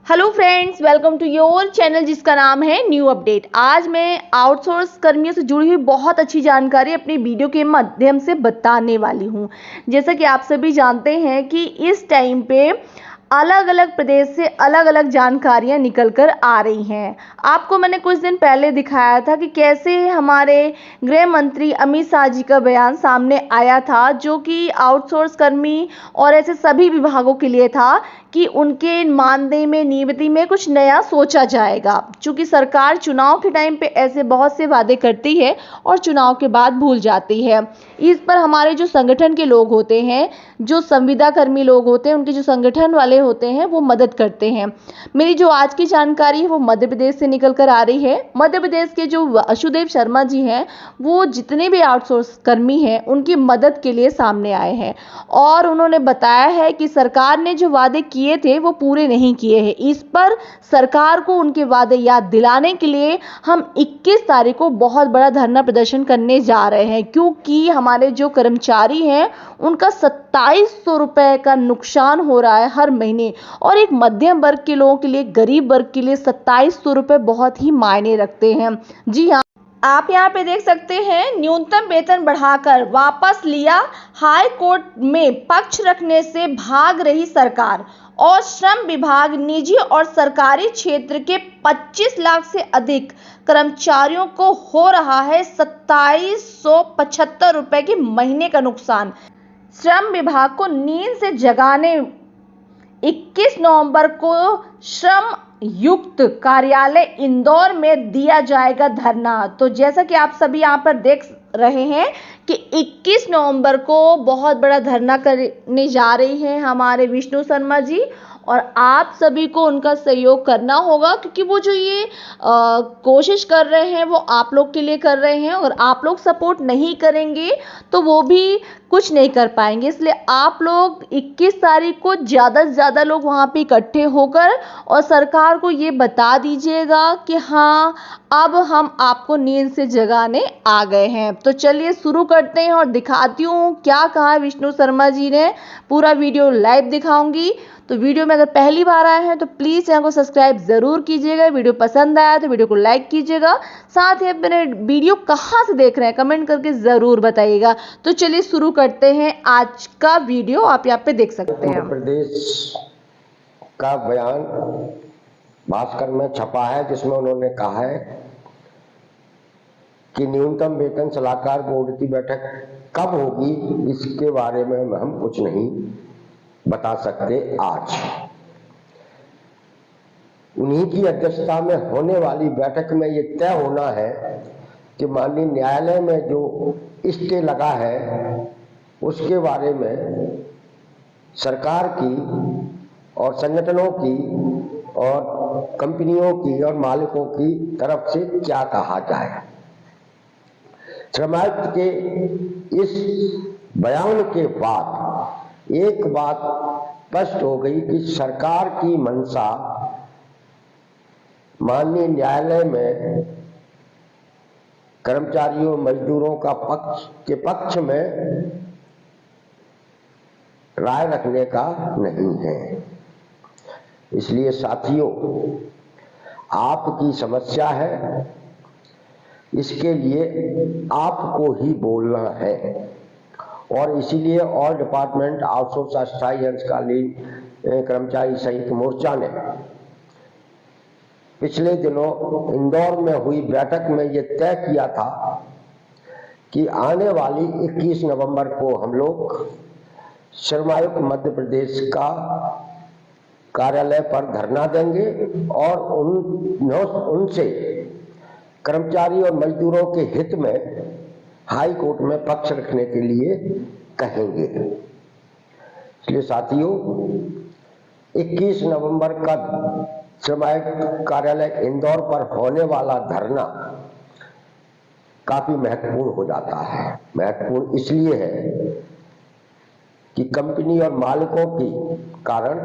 Hello friends, welcome to your channel जिसका नाम है न्यू अपडेट। आज मैं आउटसोर्स कर्मियों से जुड़ी हुई बहुत अच्छी जानकारी अपनी वीडियो के माध्यम से बताने वाली हूं। जैसा कि आप सभी जानते हैं कि इस टाइम पे अलग अलग प्रदेश से अलग अलग जानकारियां निकल कर आ रही हैं। आपको मैंने कुछ दिन पहले दिखाया था कि कैसे हमारे गृह मंत्री अमित शाह जी का बयान सामने आया था, जो कि आउटसोर्स कर्मी और ऐसे सभी विभागों के लिए था कि उनके मानदेय में, नियुक्ति में कुछ नया सोचा जाएगा। चूंकि सरकार चुनाव के टाइम पे ऐसे बहुत से वादे करती है और चुनाव के बाद भूल जाती है। इस पर हमारे जो संगठन के लोग होते हैं, जो संविदा कर्मी लोग होते हैं, उनके जो संगठन वाले होते हैं, वो मदद करते हैं। मेरी जो आज की जानकारी है वो मध्य प्रदेश से निकल कर आ रही है। मध्य प्रदेश के जो वासुदेव शर्मा जी हैं, वो जितने भी आउटसोर्स कर्मी हैं उनकी मदद के लिए सामने आए हैं और उन्होंने बताया है कि सरकार ने जो वादे किए थे वो पूरे नहीं किए हैं। इस पर सरकार को उनके वादे याद दिलाने के लिए हम 21 तारीख को बहुत बड़ा धरना प्रदर्शन करने जा रहे हैं, क्योंकि हमारे जो कर्मचारी हैं उनका 2700 रुपए का नुकसान हो रहा है हर महीने। और एक मध्यम वर्ग के लोगों के लिए, गरीब वर्ग के लिए 2700 रुपए बहुत ही मायने रखते हैं। जी हाँ, आप यहाँ पे देख सकते हैं, न्यूनतम वेतन बढ़ाकर वापस लिया, हाई कोर्ट में पक्ष रखने से भाग रही सरकार। और श्रम विभाग निजी और सरकारी क्षेत्र के 25 लाख से अधिक कर्मचारियों को हो रहा है 2775 रुपए के महीने का नुकसान। श्रम विभाग को नींद से जगाने 21 नवंबर को श्रम युक्त कार्यालय इंदौर में दिया जाएगा धरना। तो जैसा कि आप सभी यहाँ पर देख रहे हैं कि 21 नवंबर को बहुत बड़ा धरना करने जा रही हैं हमारे विष्णु शर्मा जी, और आप सभी को उनका सहयोग करना होगा, क्योंकि वो जो ये कोशिश कर रहे हैं वो आप लोग के लिए कर रहे हैं, और आप लोग सपोर्ट नहीं करेंगे तो वो भी कुछ नहीं कर पाएंगे। इसलिए आप लोग 21 तारीख को ज़्यादा से ज़्यादा लोग वहाँ पे इकट्ठे होकर और सरकार को ये बता दीजिएगा कि हाँ, अब हम आपको नींद से जगाने आ गए हैं। तो चलिए शुरू करते हैं और दिखाती हूँ क्या कहा है विष्णु शर्मा जी ने। पूरा वीडियो लाइव दिखाऊंगी। तो वीडियो में अगर पहली बार आए हैं तो प्लीज़ चैनल को सब्सक्राइब ज़रूर कीजिएगा। वीडियो पसंद आया तो वीडियो को लाइक कीजिएगा। साथ ही मेरे वीडियो कहाँ से देख रहे हैं कमेंट करके ज़रूर बताइएगा। तो चलिए शुरू करते हैं आज का वीडियो। आप यहाँ पे देख सकते हैं। उत्तर प्रदेश का बयान भास्कर में छपा है, जिसमें उन्होंने कहा है कि न्यूनतम वेतन सलाहकार बोर्ड की बैठक कब होगी इसके बारे में हम कुछ नहीं बता सकते। आज उन्हीं की अध्यक्षता में होने वाली बैठक में ये तय होना है कि माननीय न्यायालय में जो स्टे लगा है उसके बारे में सरकार की और संगठनों की और कंपनियों की और मालिकों की तरफ से क्या कहा जाए। श्रम आयुक्त के इस बयान के बाद एक बात स्पष्ट हो गई कि सरकार की मंशा माननीय न्यायालय में कर्मचारियों मजदूरों का पक्ष में राय रखने का नहीं है। इसलिए साथियों, आपकी समस्या है, इसके लिए आपको ही बोलना है। और इसीलिए ऑल डिपार्टमेंट आउटसोर्स अस्थायी अंशकालीन कर्मचारी संयुक्त मोर्चा ने पिछले दिनों इंदौर में हुई बैठक में यह तय किया था कि आने वाली 21 नवंबर को हम लोग श्रम आयुक्त मध्य प्रदेश का कार्यालय पर धरना देंगे और उनसे कर्मचारी और मजदूरों के हित में हाई कोर्ट में पक्ष रखने के लिए कहेंगे। इसलिए साथियों, 21 नवंबर का श्रम आयुक्त कार्यालय इंदौर पर होने वाला धरना काफी महत्वपूर्ण हो जाता है। महत्वपूर्ण इसलिए है कि कंपनी और मालिकों के कारण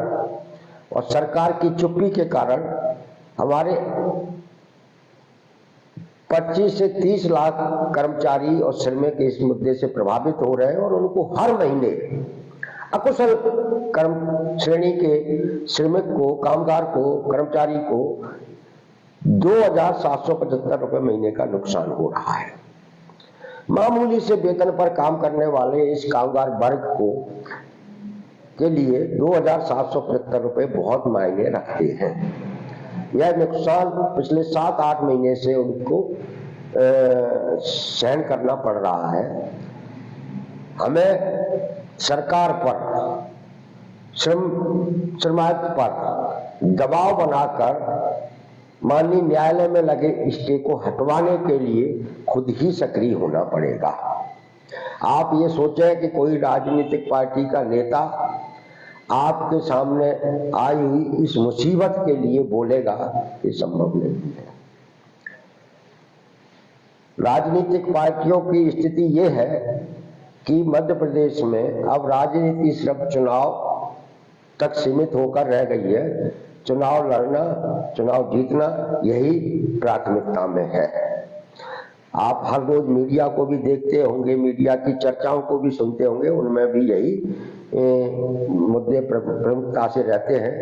और सरकार की चुप्पी के कारण हमारे 25 से 30 लाख कर्मचारी और श्रमिक इस मुद्दे से प्रभावित हो रहे हैं और उनको हर महीने अकुशल कर्म श्रेणी के श्रमिक को, कामगार को, कर्मचारी को 2,775 रुपए महीने का नुकसान हो रहा है। मामूली से वेतन पर काम करने वाले इस कामगार वर्ग को के लिए 2,775 रुपए बहुत मायने रखते हैं। यह नुकसान पिछले 7-8 महीने से उनको सहन करना पड़ रहा है। हमें सरकार पर, श्रमायुक्त पर दबाव बनाकर माननीय न्यायालय में लगे स्टे को हटवाने के लिए खुद ही सक्रिय होना पड़ेगा। आप ये सोचें कि कोई राजनीतिक पार्टी का नेता आपके सामने आई हुई इस मुसीबत के लिए बोलेगा, ये संभव नहीं है। राजनीतिक पार्टियों की स्थिति ये है कि मध्य प्रदेश में अब राजनीति सिर्फ चुनाव तक सीमित होकर रह गई है। चुनाव लड़ना, चुनाव जीतना, यही प्राथमिकता में है। आप हर रोज मीडिया को भी देखते होंगे, मीडिया की चर्चाओं को भी सुनते होंगे, उनमें भी यही मुद्दे प्रमुखता से रहते हैं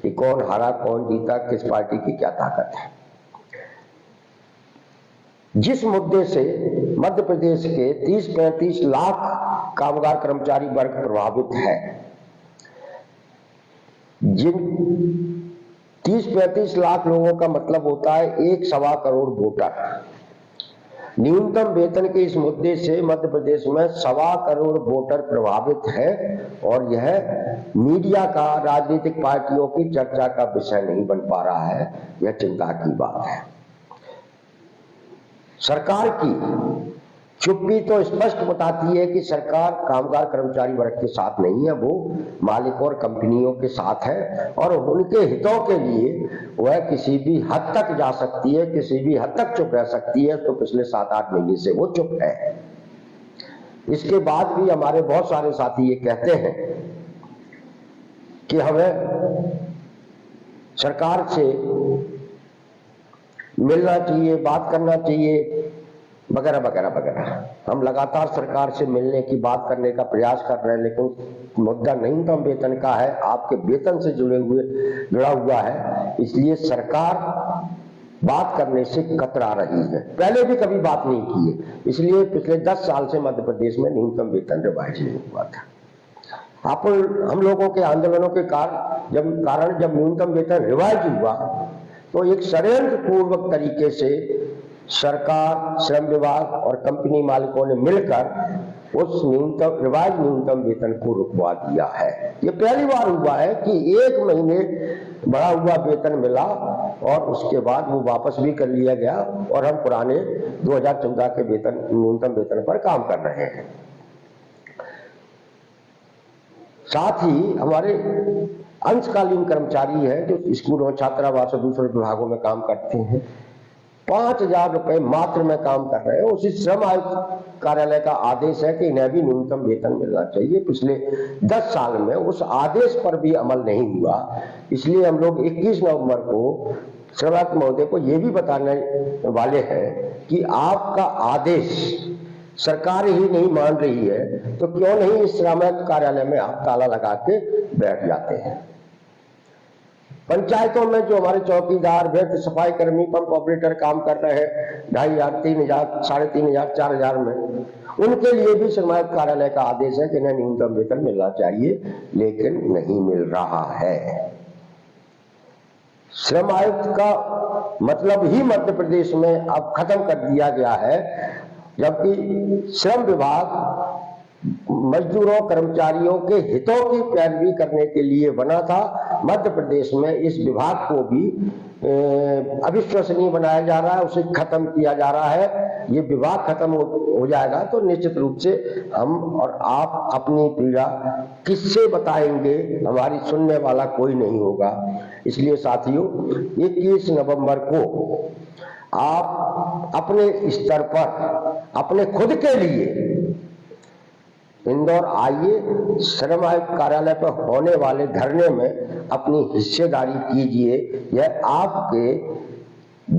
कि कौन हारा, कौन जीता, किस पार्टी की क्या ताकत है। जिस मुद्दे से मध्य प्रदेश के 30-35 लाख कामगार कर्मचारी वर्ग प्रभावित है, जिन 30-35 लाख लोगों का मतलब होता है 1.25 करोड़ वोटर। न्यूनतम वेतन के इस मुद्दे से मध्य प्रदेश में 1.25 करोड़ वोटर प्रभावित है और यह मीडिया का, राजनीतिक पार्टियों की चर्चा का विषय नहीं बन पा रहा है। यह चिंता की बात है। सरकार की चुप्पी तो स्पष्ट बताती है कि सरकार कामगार कर्मचारी वर्ग के साथ नहीं है, वो मालिकों और कंपनियों के साथ है और उनके हितों के लिए वह किसी भी हद तक जा सकती है, किसी भी हद तक चुप रह सकती है। तो पिछले 7-8 महीने से वो चुप है। इसके बाद भी हमारे बहुत सारे साथी ये कहते हैं कि हमें सरकार से मिलना चाहिए, बात करना चाहिए, वगैरह वगैरह वगैरह। हम लगातार सरकार से मिलने की, बात करने का प्रयास कर रहे हैं, लेकिन मुद्दा न्यूनतम वेतन का है, आपके वेतन से जुड़ा हुआ है। इसलिए सरकार बात करने से कतरा रही है। पहले भी कभी बात नहीं की है, इसलिए पिछले 10 साल से मध्य प्रदेश में न्यूनतम वेतन रिवाइज नहीं हुआ था। हम लोगों के आंदोलनों के कारण जब न्यूनतम वेतन रिवाइज हुआ तो एक षड्यंत्र पूर्वक तरीके से सरकार, श्रम विभाग और कंपनी मालिकों ने मिलकर उस रिवाइज न्यूनतम वेतन को रुकवा दिया है। ये पहली बार हुआ है कि 1 महीने बढ़ा हुआ वेतन मिला और उसके बाद वो वापस भी कर लिया गया और हम पुराने 2014 के न्यूनतम वेतन पर काम कर रहे हैं। साथ ही हमारे अंशकालीन कर्मचारी हैं जो स्कूलों, छात्रावास और दूसरे विभागों में काम करते हैं, 5,000 रुपए मात्र में काम कर रहे हैं। उसी श्रम आयुक्त कार्यालय का आदेश है कि इन्हें भी न्यूनतम वेतन मिलना चाहिए। पिछले 10 साल में उस आदेश पर भी अमल नहीं हुआ। इसलिए हम लोग 21 नवंबर को श्रम आयुक्त महोदय को यह भी बताने वाले हैं कि आपका आदेश सरकार ही नहीं मान रही है तो क्यों नहीं इस श्रम आयुक्त कार्यालय में आप ताला लगा के बैठ जाते हैं। पंचायतों में जो हमारे चौकीदार, व्यक्ति, सफाई कर्मी, पंप ऑपरेटर काम कर रहे हैं 2,500, 3,000, 3,500, 4,000 में, उनके लिए भी श्रम आयुक्त कार्यालय का आदेश है कि इन्हें न्यूनतम वेतन मिलना चाहिए, लेकिन नहीं मिल रहा है। श्रम आयुक्त का मतलब ही मध्य प्रदेश में अब खत्म कर दिया गया है, जबकि श्रम विभाग मजदूरों, कर्मचारियों के हितों की पैरवी करने के लिए बना था। मध्य प्रदेश में इस विभाग को भी अविश्वसनीय बनाया जा रहा है, उसे खत्म किया जा रहा है। ये विभाग खत्म हो जाएगा तो निश्चित रूप से हम और आप अपनी पीड़ा किससे बताएंगे, हमारी सुनने वाला कोई नहीं होगा। इसलिए साथियों, 21 नवंबर को आप अपने स्तर पर, अपने खुद के लिए इंदौर आइए, श्रम आयुक्त कार्यालय पर होने वाले धरने में अपनी हिस्सेदारी कीजिए। यह आपके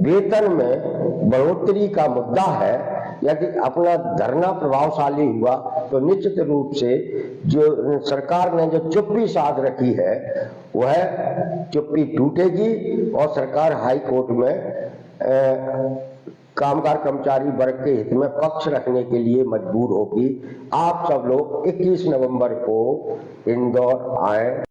वेतन में बढ़ोतरी का मुद्दा है, यदि अपना धरना प्रभावशाली हुआ तो निश्चित रूप से जो सरकार ने जो चुप्पी साध रखी है वह चुप्पी टूटेगी और सरकार हाई कोर्ट में कामगार कर्मचारी वर्ग के हित में पक्ष रखने के लिए मजबूर होगी। आप सब लोग 21 नवंबर को इंदौर आए